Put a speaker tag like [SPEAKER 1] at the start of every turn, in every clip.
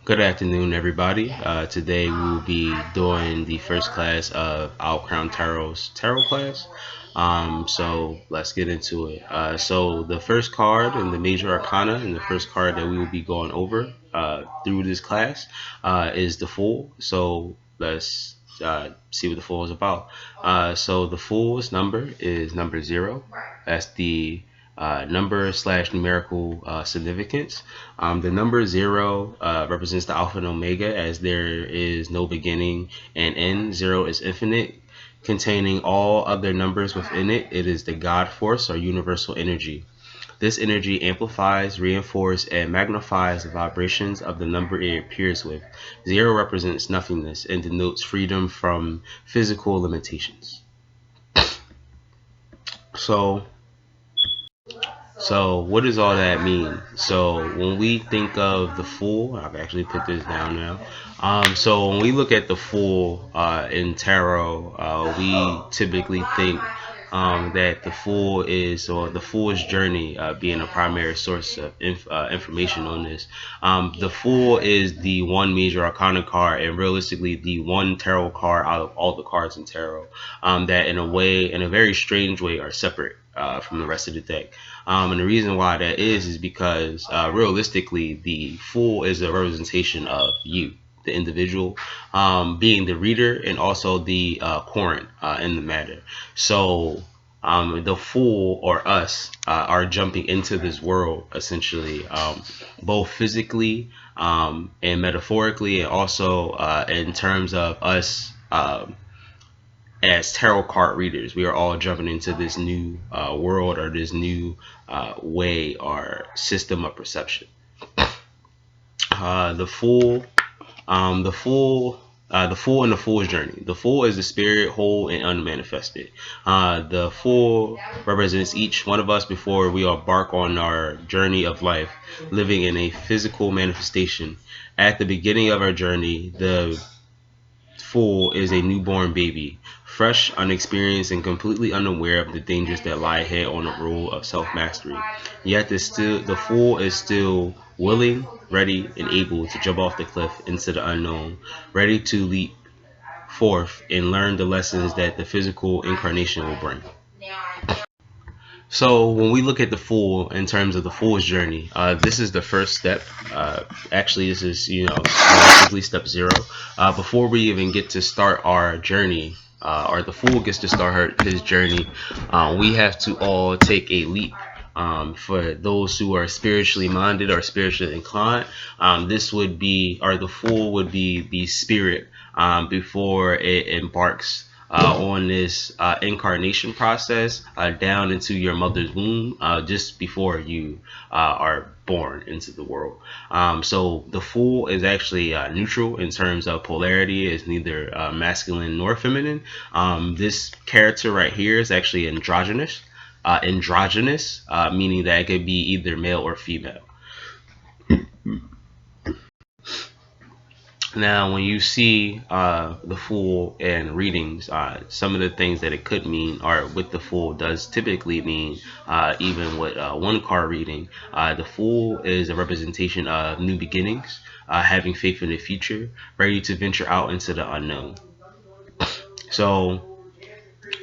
[SPEAKER 1] Good afternoon, everybody. Today we will be doing the first class of Owlcrowntarot's tarot class. So let's get into it. So the first card in the major arcana and the first card that we will be going over through this class is the Fool. So let's see what the Fool is about. So the Fool's number is number 0. That's the number slash numerical significance. The number 0 represents the Alpha and Omega, as there is no beginning and end. 0 is infinite, containing all other numbers within it. It is the God force or universal energy. This energy amplifies, reinforces, and magnifies the vibrations of the number it appears with. 0 represents nothingness and denotes freedom from physical limitations. So, So what does all that mean? So when we think of the Fool, I've actually put this down now. So when we look at the Fool in tarot, we typically think that the Fool is, or the Fool's journey being a primary source of information on this. The Fool is the one major arcana card, and realistically the one tarot card out of all the cards in tarot that in a way, in a very strange way, are separate from the rest of the deck. And the reason why that is because realistically, the Fool is a representation of you, the individual, being the reader and also the querent in the matter. So the Fool or us are jumping into this world essentially, both physically and metaphorically, and also in terms of us. As tarot card readers, we are all jumping into this new world, or this new way or system of perception. The Fool, the Fool, the Fool and the Fool's journey. The Fool is the spirit, whole and unmanifested. The Fool represents each one of us before we embark on our journey of life, living in a physical manifestation. At the beginning of our journey, the Fool is a newborn baby, fresh, unexperienced, and completely unaware of the dangers that lie ahead on the road of self-mastery. Yet the Fool is still willing, ready, and able to jump off the cliff into the unknown, ready to leap forth and learn the lessons that the physical incarnation will bring. So when we look at the Fool in terms of the Fool's journey, this is the first step. Actually, this is basically step 0. Before we even get to start our journey, or the Fool gets to start his journey, we have to all take a leap. For those who are spiritually minded or spiritually inclined, this would be, or the Fool would be the spirit before it embarks on this incarnation process down into your mother's womb, just before you are born into the world. So the Fool is actually neutral in terms of polarity. It's neither masculine nor feminine. This character right here is actually androgynous. Meaning that it could be either male or female. Now, when you see the Fool in readings, some of the things that it could mean, or what the Fool does typically mean, even with one card reading, the Fool is a representation of new beginnings, having faith in the future, ready to venture out into the unknown. So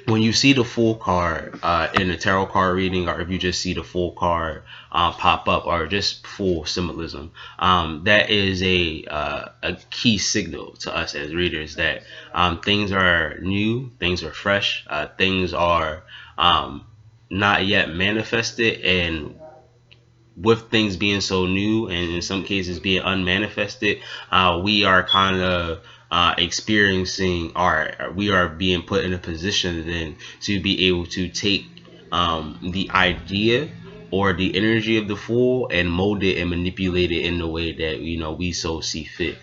[SPEAKER 1] when you see the Fool card in a tarot card reading, or if you just see the Fool card pop up, or just Fool symbolism, that is a key signal to us as readers that things are new, things are fresh, things are not yet manifested, and with things being so new and in some cases being unmanifested, we are kind of experiencing, or we are being put in a position then to be able to take the idea or the energy of the Fool and mold it and manipulate it in the way that we so see fit.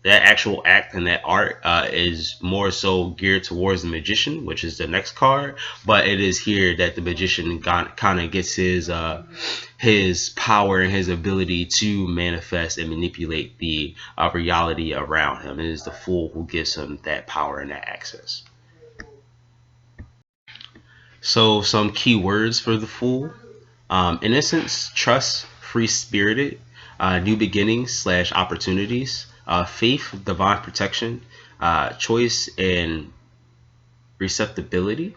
[SPEAKER 1] That actual act and that art is more so geared towards the magician, which is the next card. But it is here that the magician kind of gets his power and his ability to manifest and manipulate the reality around him. It is the Fool who gives him that power and that access. So some key words for the Fool: innocence, trust, free spirited, new beginnings slash opportunities, faith, divine protection, choice and receptibility,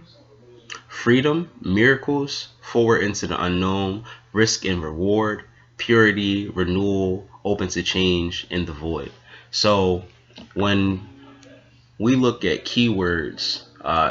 [SPEAKER 1] freedom, miracles, forward into the unknown, risk and reward, purity, renewal, open to change, and the void. So when we look at keywords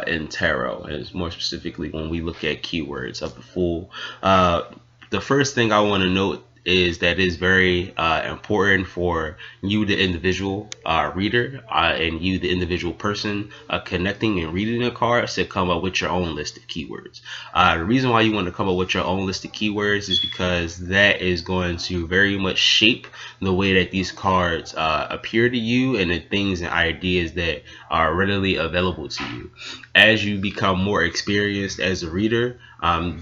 [SPEAKER 1] in tarot, and more specifically when we look at keywords of the Fool, uh, the first thing I want to note is that it's very important for you, the individual reader, and you, the individual person connecting and reading the cards, to come up with your own list of keywords. The reason why you want to come up with your own list of keywords is because that is going to very much shape the way that these cards appear to you and the things and ideas that are readily available to you. As you become more experienced as a reader,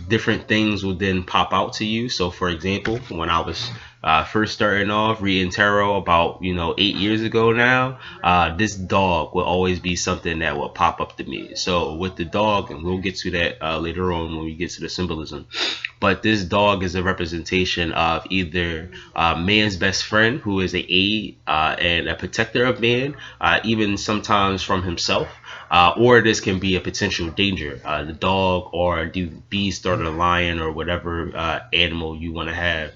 [SPEAKER 1] different things will then pop out to you. So, for example, when I was first starting off reading tarot about 8 years ago now, this dog will always be something that will pop up to me. So with the dog, and we'll get to that later on when we get to the symbolism, but this dog is a representation of either man's best friend, who is an aid and a protector of man, even sometimes from himself. Or this can be a potential danger, the dog or the beast or the lion or whatever animal you want to have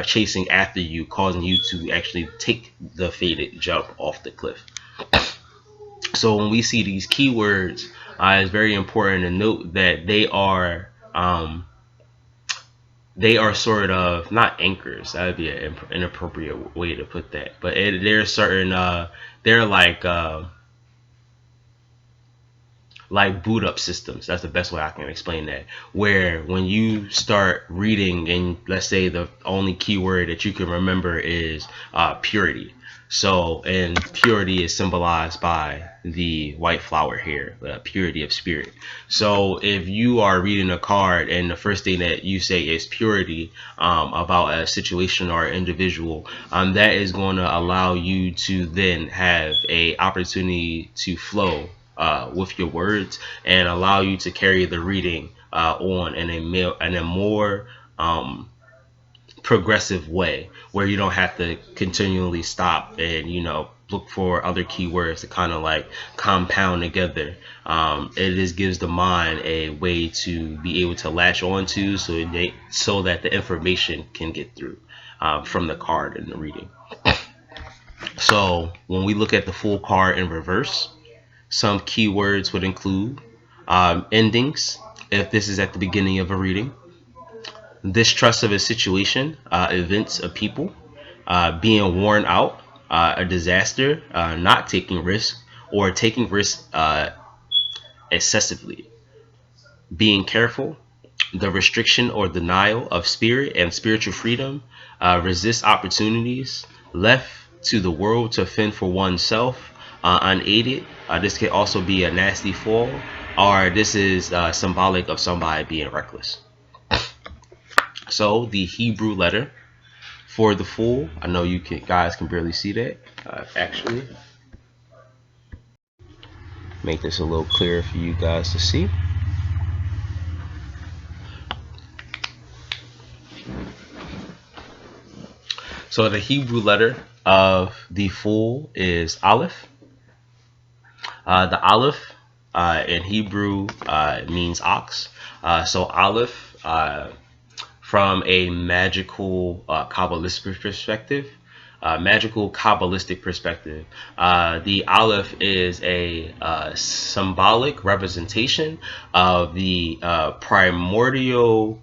[SPEAKER 1] chasing after you, causing you to actually take the fated jump off the cliff. So when we see these keywords, it's very important to note that they are sort of not anchors. That would be an inappropriate way to put that, but they're certain. They're like boot up systems. That's the best way I can explain that. Where when you start reading, and let's say the only keyword that you can remember is purity. So, and purity is symbolized by the white flower here, purity of spirit. So, if you are reading a card and the first thing that you say is purity about a situation or individual, that is going to allow you to then have a opportunity to flow with your words and allow you to carry the reading on in a more progressive way, where you don't have to continually stop and look for other keywords to kind of like compound together. It just gives the mind a way to be able to latch onto, so that the information can get through from the card and the reading. So when we look at the Fool card in reverse, some keywords would include endings, if this is at the beginning of a reading, distrust of a situation, events, of people, being worn out, a disaster, not taking risks, or taking risks excessively, being careful, the restriction or denial of spirit and spiritual freedom, resist opportunities, left to the world to fend for oneself, unaided. This can also be a nasty fall, or this is symbolic of somebody being reckless. So the Hebrew letter for the Fool, I know guys can barely see that. Actually, make this a little clearer for you guys to see. So the Hebrew letter of the Fool is Aleph. The Aleph in Hebrew means ox. So Aleph, from a magical Kabbalistic perspective, the Aleph is a symbolic representation of the primeval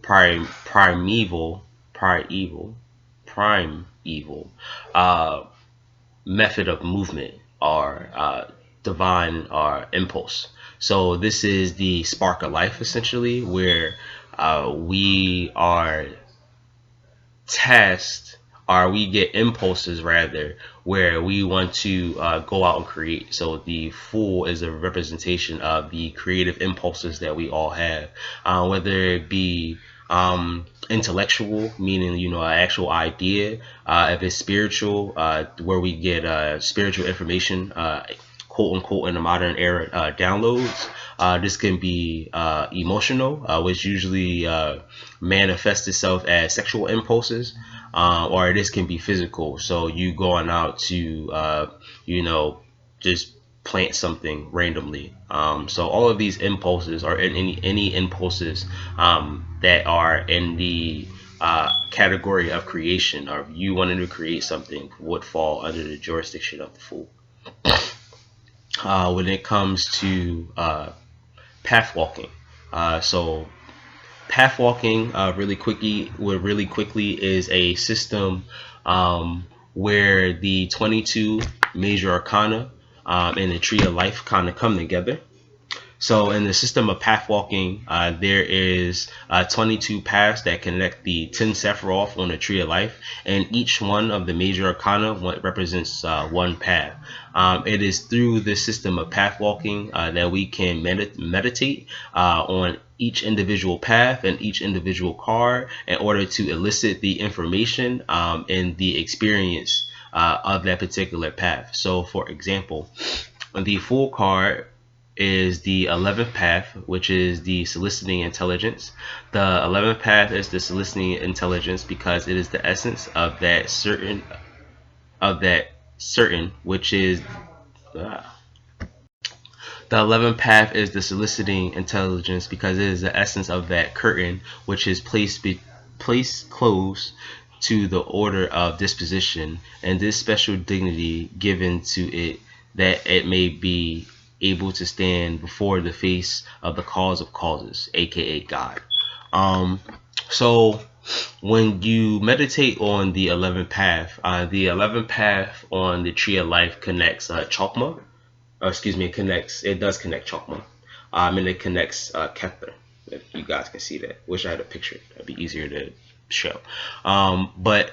[SPEAKER 1] method of movement, or divine or impulse. So this is the spark of life, essentially, where we are tasked, or we get impulses rather, where we want to go out and create. So the Fool is a representation of the creative impulses that we all have, whether it be intellectual, meaning an actual idea, if it's spiritual, where we get spiritual information quote unquote in the modern era downloads. This can be emotional, which usually manifests itself as sexual impulses, or this can be physical. So you going out to, just plant something randomly. So all of these impulses, or any impulses that are in the category of creation, or you wanting to create something, would fall under the jurisdiction of the Fool. When it comes to path walking, so path walking, really quickly, is a system where the 22 major arcana and the tree of life kind of come together. So in the system of path walking, there is 22 paths that connect the 10 Sephiroth on the Tree of Life, and each one of the major arcana represents one path. It is through the system of path walking that we can meditate on each individual path and each individual card in order to elicit the information and the experience of that particular path. So for example, the Fool card is the 11th path, which is the soliciting intelligence. The 11th path is the soliciting intelligence because it is the essence of that certain, which is the 11th path is the soliciting intelligence because it is the essence of that curtain, which is placed close to the order of disposition, and this special dignity given to it that it may be able to stand before the face of the cause of causes, aka God. So when you meditate on the 11th path, the 11th path on the Tree of Life connects Chokma. It does connect Chokma. And it connects Kether. If you guys can see that. Wish I had a picture. That'd be easier to show. But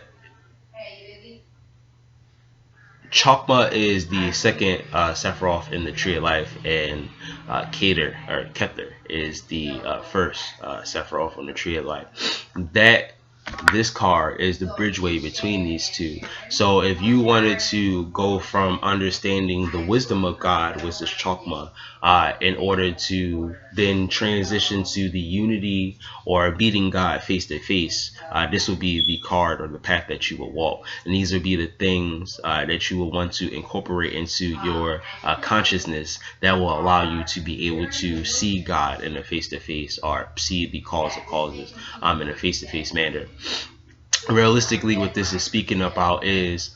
[SPEAKER 1] Chokma is the second Sephiroth in the Tree of Life, and Kether is the first Sephiroth on the Tree of Life. This card is the bridgeway between these two. So if you wanted to go from understanding the wisdom of God, which is Chokma, in order to then transition to the unity or beating God face to face, this would be the card or the path that you will walk. And these would be the things that you will want to incorporate into your consciousness that will allow you to be able to see God in a face to face, or see the cause of causes in a face to face manner. Realistically, what this is speaking about is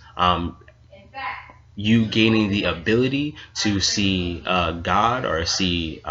[SPEAKER 1] you gaining the ability to see God, or see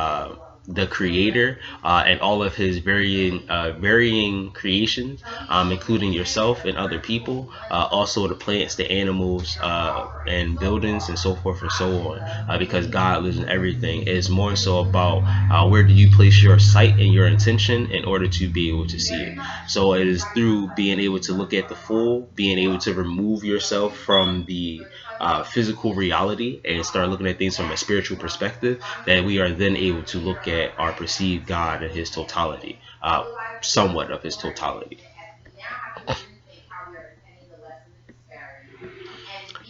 [SPEAKER 1] the Creator and all of His varying creations, including yourself and other people, also the plants, the animals, and buildings, and so forth and so on. Because God lives in everything. It's more so about where do you place your sight and your intention in order to be able to see it. So it is through being able to look at the Fool, being able to remove yourself from the physical reality and start looking at things from a spiritual perspective, that we are then able to look at our perceived God in His totality, somewhat of His totality.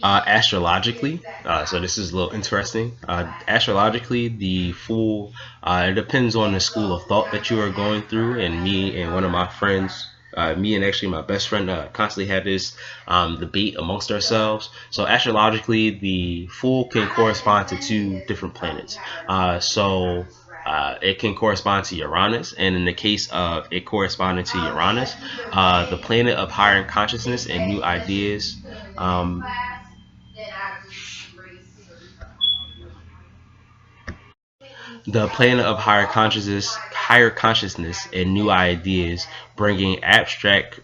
[SPEAKER 1] Astrologically, so this is a little interesting. Astrologically, the Fool, it depends on the school of thought that you are going through. And me and one of my friends, me and actually my best friend, constantly had this debate amongst ourselves. So astrologically, the Fool can correspond to two different planets. It can correspond to Uranus, and in the case of it corresponding to Uranus, the planet of higher consciousness and new ideas. Um, the planet of higher consciousness and new ideas, bringing abstract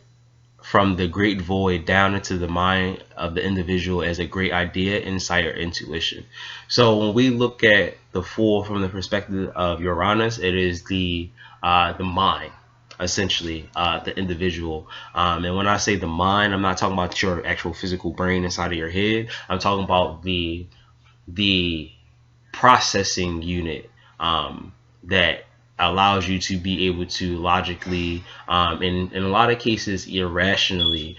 [SPEAKER 1] from the great void down into the mind of the individual as a great idea, insight, or intuition. So when we look at the Fool from the perspective of Uranus, it is the mind, essentially, the individual. And when I say the mind, I'm not talking about your actual physical brain inside of your head. I'm talking about the processing unit that allows you to be able to logically, in a lot of cases irrationally,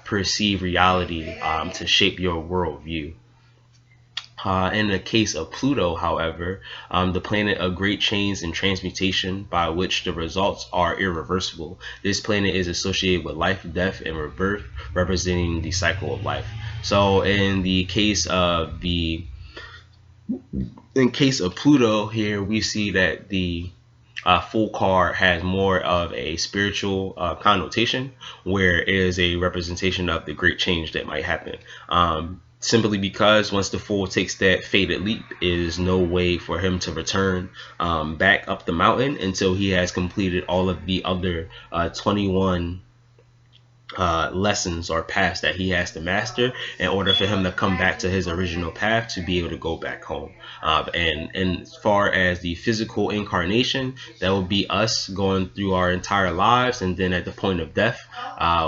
[SPEAKER 1] perceive reality to shape your worldview. In the case of Pluto, however, the planet of great change and transmutation by which the results are irreversible. This planet is associated with life, death, and rebirth, representing the cycle of life. So, in case of Pluto, here we see that the full card has more of a spiritual connotation, where it is a representation of the great change that might happen. Simply because once the fool takes that fated leap, is no way for him to return back up the mountain until he has completed all of the other 21 lessons or paths that he has to master in order for him to come back to his original path to be able to go back home. And as far as the physical incarnation, that would be us going through our entire lives, and then at the point of death,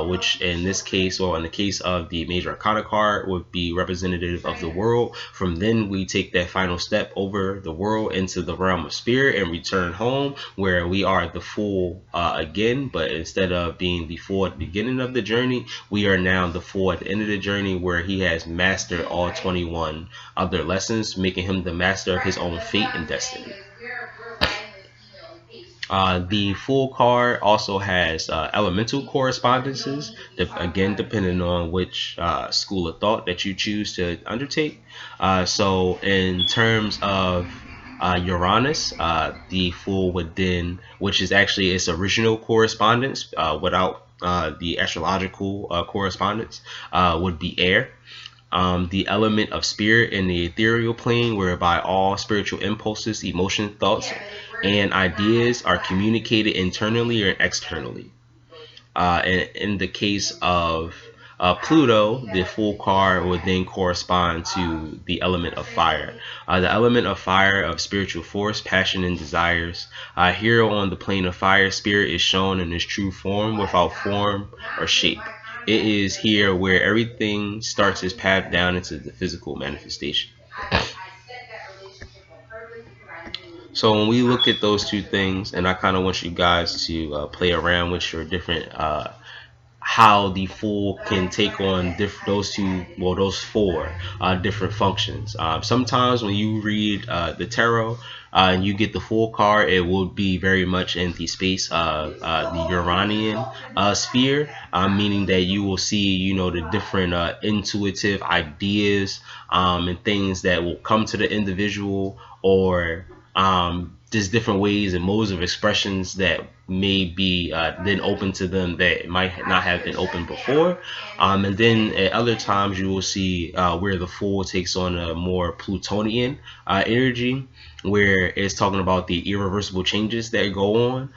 [SPEAKER 1] which in this case, or in the case of the major arcana card, would be representative of the world. From then we take that final step over the world into the realm of spirit and return home, where we are the fool again, but instead of being the fool at the beginning of the journey, we are now the fool at the end of the journey, where he has mastered all 21 other lessons, making him the master of his own fate and destiny. The full card also has elemental correspondences, again, depending on which school of thought that you choose to undertake. So, in terms of Uranus, the Fool would then, which is actually its original correspondence without the astrological correspondence, would be air. The element of spirit in the ethereal plane, whereby all spiritual impulses, emotions, thoughts, and ideas are communicated internally or externally. And in the case of Pluto, the full card would then correspond to the element of fire. The element of fire of spiritual force, passion, and desires. Here on the plane of fire, spirit is shown in its true form without form or shape. It is here where everything starts its path down into the physical manifestation. So when we look at those two things, and I kind of want you guys to play around with your different how the Fool can take on those four different functions. Sometimes when you read the tarot and you get the Fool card, it will be very much in the space of the Uranian sphere, meaning that you will see, the different intuitive ideas and things that will come to the individual, or just different ways and modes of expressions that may be then open to them that might not have been open before. And then at other times you will see where the Fool takes on a more Plutonian energy, where it's talking about the irreversible changes that go on,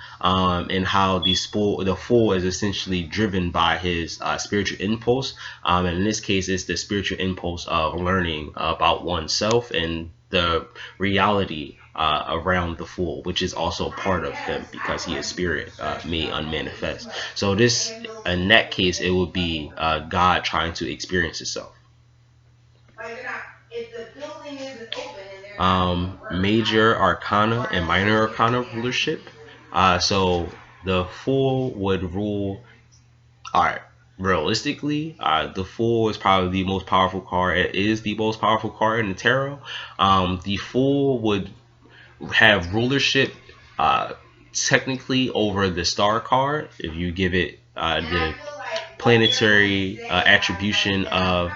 [SPEAKER 1] and how the Fool is essentially driven by his spiritual impulse. And in this case, it's the spiritual impulse of learning about oneself and the reality around the Fool, which is also part of him because he is spirit made unmanifest. So this, in that case, it would be God trying to experience itself. Major arcana and minor arcana rulership. So the Fool would rule. All right. Realistically, the Fool is probably the most powerful card. It is the most powerful card in the tarot. The Fool would have rulership technically over the star card if you give it the planetary attribution of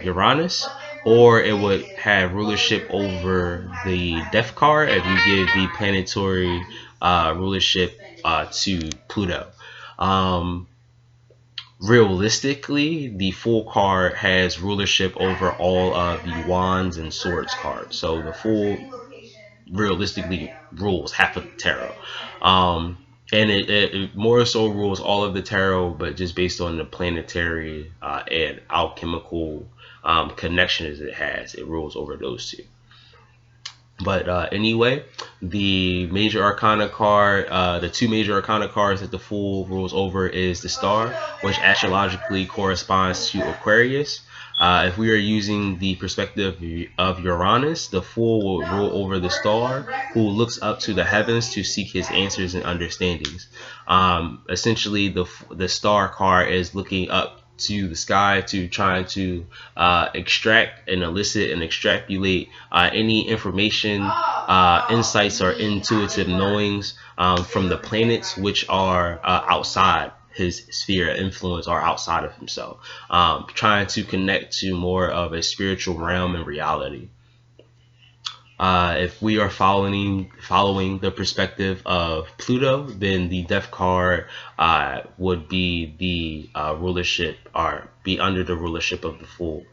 [SPEAKER 1] Uranus, or it would have rulership over the death card if you give the planetary rulership to Pluto. Realistically, the Fool card has rulership over all of the wands and swords cards. So the Fool realistically rules half of the tarot. And it more so rules all of the tarot, but just based on the planetary and alchemical connections it has, it rules over those two. But anyway, the major arcana card, the two major arcana cards that the Fool rules over is the Star, which astrologically corresponds to Aquarius. If we are using the perspective of Uranus, the Fool will rule over the Star, who looks up to the heavens to seek his answers and understandings. Essentially, the Star card is looking up to the sky to try to extract and elicit and extrapolate any information, insights, or intuitive knowings from the planets which are outside his sphere of influence or outside of himself, trying to connect to more of a spiritual realm and reality. If we are following the perspective of Pluto, then the Death card would be the rulership, or be under the rulership of the Fool.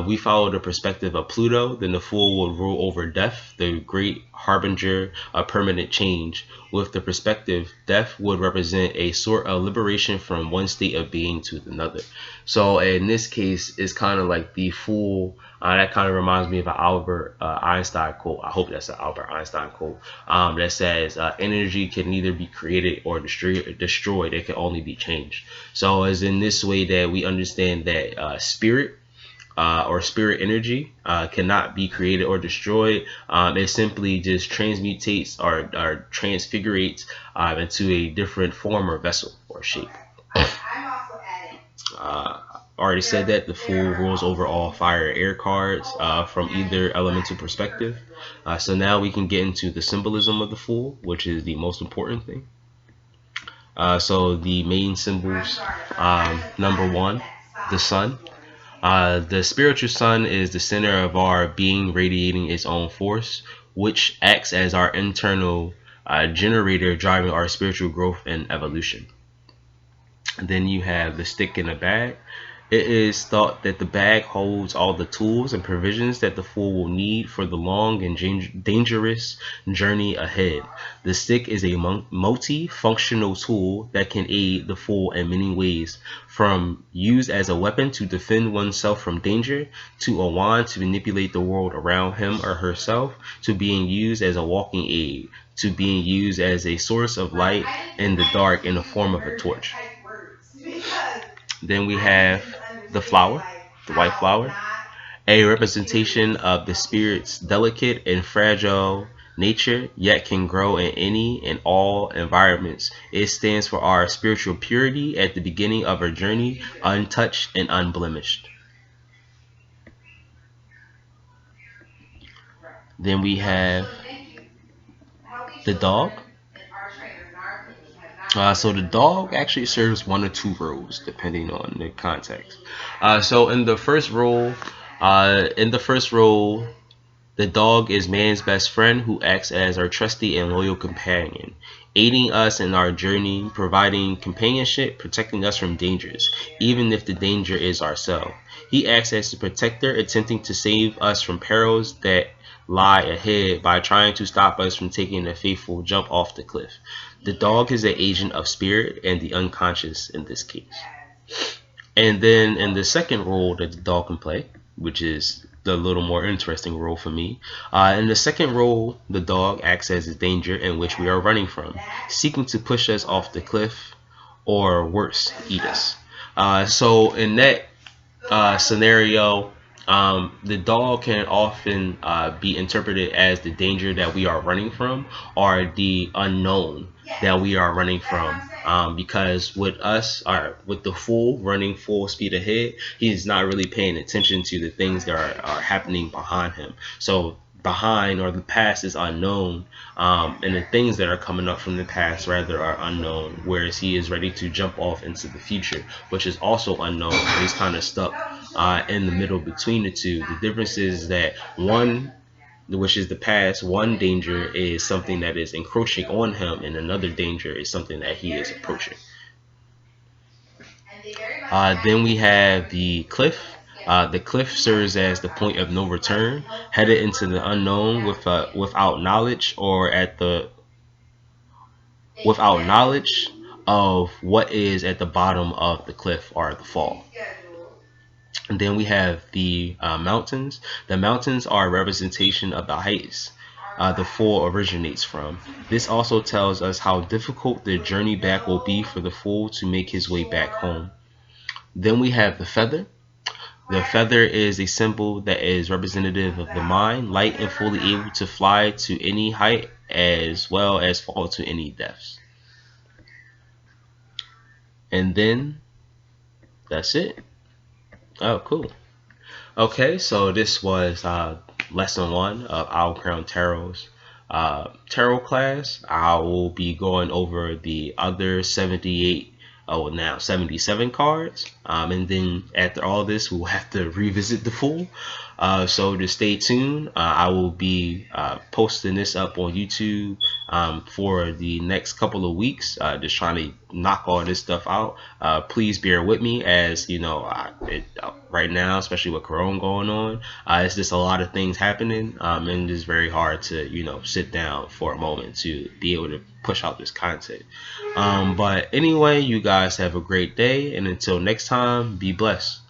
[SPEAKER 1] We follow the perspective of Pluto, then the Fool will rule over Death, the great harbinger of permanent change. With the perspective, Death would represent a sort of liberation from one state of being to another. So in this case, it's kind of like the Fool. That kind of reminds me of an Albert Einstein quote. I hope that's an Albert Einstein quote that says, energy can neither be created or destroyed. It can only be changed. So it's in this way that we understand that spirit or spirit energy cannot be created or destroyed. It simply just transmutates or transfigurates into a different form or vessel or shape. Already said that the Fool rules over all fire and air cards from either elemental perspective. So now we can get into the symbolism of the Fool, which is the most important thing. So the main symbols, number one, the sun. The spiritual sun is the center of our being, radiating its own force, which acts as our internal generator, driving our spiritual growth and evolution. And then you have the stick in the bag. It is thought that the bag holds all the tools and provisions that the Fool will need for the long and dangerous journey ahead. The stick is a multi-functional tool that can aid the Fool in many ways, from used as a weapon to defend oneself from danger, to a wand to manipulate the world around him or herself, to being used as a walking aid, to being used as a source of light in the dark in the form of a torch. Then we have the flower, the white flower, a representation of the spirit's delicate and fragile nature, yet can grow in any and all environments. It stands for our spiritual purity at the beginning of our journey, untouched and unblemished. Then we have the dog. So the dog actually serves one or two roles depending on the context. So in the first role, the dog is man's best friend who acts as our trusty and loyal companion, aiding us in our journey, providing companionship, protecting us from dangers, even if the danger is ourselves. He acts as a protector, attempting to save us from perils that lie ahead by trying to stop us from taking a fateful jump off the cliff. The dog is an agent of spirit and the unconscious in this case. And then in the second role that the dog can play, which is the little more interesting role for me, in the second role, the dog acts as a danger in which we are running from, seeking to push us off the cliff, or worse, eat us. So in that scenario, the dog can often be interpreted as the danger that we are running from, or the unknown that we are running from, because with us, or with the Fool running full speed ahead, he's not really paying attention to the things that are happening behind him. So behind, or the past, is unknown, and the things that are coming up from the past rather are unknown, whereas he is ready to jump off into the future, which is also unknown. He's kind of stuck in the middle between the two. The difference is that one, which is the past, one danger is something that is encroaching on him, and another danger is something that he is approaching. Then we have the cliff. The cliff serves as the point of no return, headed into the unknown without knowledge, or without knowledge of what is at the bottom of the cliff or the fall. And then we have the mountains. The mountains are a representation of the heights the Fool originates from. This also tells us how difficult the journey back will be for the Fool to make his way back home. Then we have the feather. The feather is a symbol that is representative of the mind, light and fully able to fly to any height as well as fall to any depths. And then That's it. Oh, cool. Okay, so this was lesson one of Owlcrown Tarot's tarot class. I will be going over the other 78, oh, now 77 cards. And then after all this, we'll have to revisit the Fool. So to stay tuned, I will be posting this up on YouTube for the next couple of weeks, just trying to knock all this stuff out. Please bear with me, as you know, right now, especially with Corona going on, it's just a lot of things happening, and it's very hard to, sit down for a moment to be able to push out this content. But anyway, you guys have a great day, and until next time, be blessed.